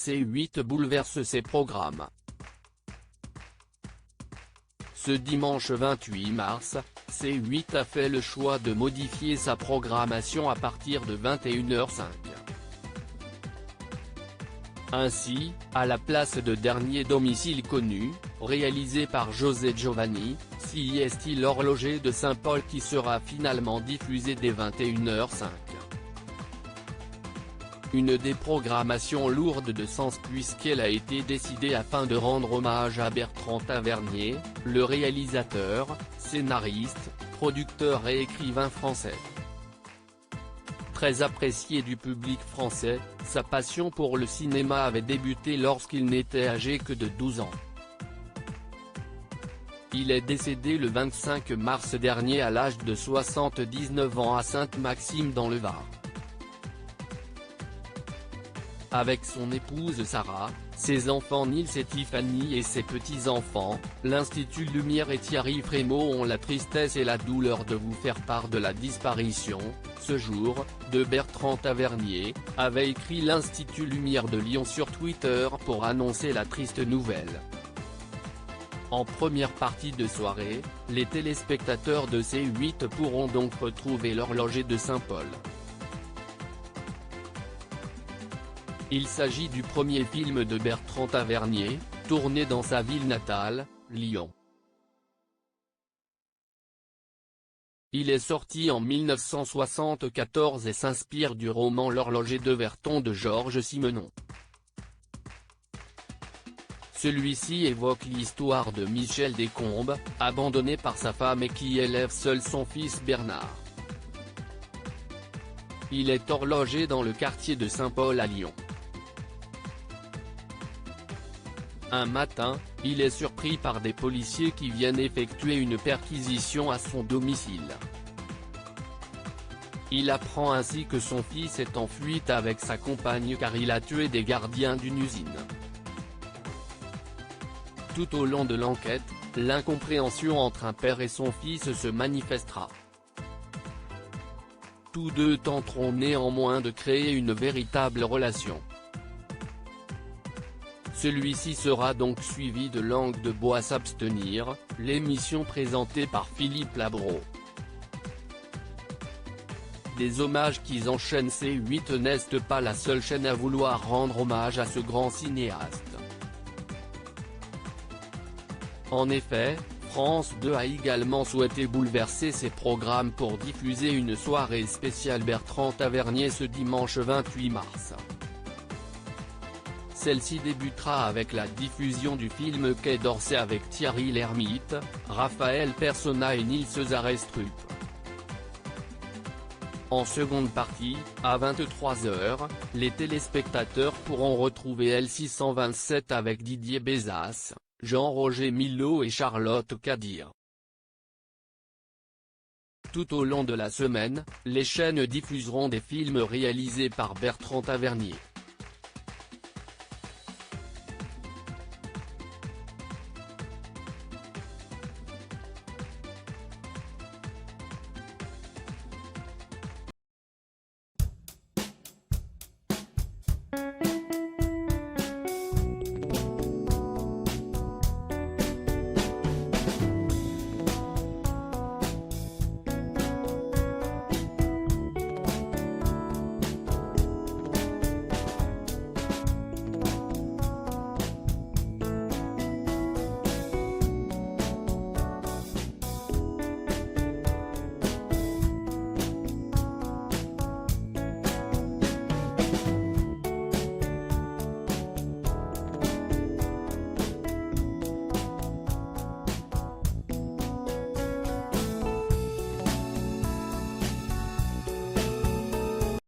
C8 bouleverse ses programmes. Ce dimanche 28 mars, C8 a fait le choix de modifier sa programmation à partir de 21h05. Ainsi, à la place de Dernier domicile connu, réalisé par José Giovanni, CIST l'horloger de Saint-Paul qui sera finalement diffusé dès 21h05. Une déprogrammation lourde de sens puisqu'elle a été décidée afin de rendre hommage à Bertrand Tavernier, le réalisateur, scénariste, producteur et écrivain français. Très apprécié du public français, sa passion pour le cinéma avait débuté lorsqu'il n'était âgé que de 12 ans. Il est décédé le 25 mars dernier à l'âge de 79 ans à Sainte-Maxime dans le Var. Avec son épouse Sarah, ses enfants Nils et Tiffany et ses petits-enfants, l'Institut Lumière et Thierry Frémaux ont la tristesse et la douleur de vous faire part de la disparition, ce jour, de Bertrand Tavernier, avait écrit l'Institut Lumière de Lyon sur Twitter pour annoncer la triste nouvelle. En première partie de soirée, les téléspectateurs de C8 pourront donc retrouver l'horloger de Saint-Paul. Il s'agit du premier film de Bertrand Tavernier, tourné dans sa ville natale, Lyon. Il est sorti en 1974 et s'inspire du roman L'horloger de Verton de Georges Simenon. Celui-ci évoque l'histoire de Michel Descombes, abandonné par sa femme et qui élève seul son fils Bernard. Il est horloger dans le quartier de Saint-Paul à Lyon. Un matin, il est surpris par des policiers qui viennent effectuer une perquisition à son domicile. Il apprend ainsi que son fils est en fuite avec sa compagne car il a tué des gardiens d'une usine. Tout au long de l'enquête, l'incompréhension entre un père et son fils se manifestera. Tous deux tenteront néanmoins de créer une véritable relation. Celui-ci sera donc suivi de Langue de bois s'abstenir, l'émission présentée par Philippe Labro. Des hommages qui enchaînent C8 n'est pas la seule chaîne à vouloir rendre hommage à ce grand cinéaste. En effet, France 2 a également souhaité bouleverser ses programmes pour diffuser une soirée spéciale Bertrand Tavernier ce dimanche 28 mars. Celle-ci débutera avec la diffusion du film Quai d'Orsay avec Thierry Lhermitte, Raphaël Persona et Nils Arestrup. En seconde partie, à 23h, les téléspectateurs pourront retrouver L627 avec Didier Bézas, Jean-Roger Milot et Charlotte Kadir. Tout au long de la semaine, les chaînes diffuseront des films réalisés par Bertrand Tavernier.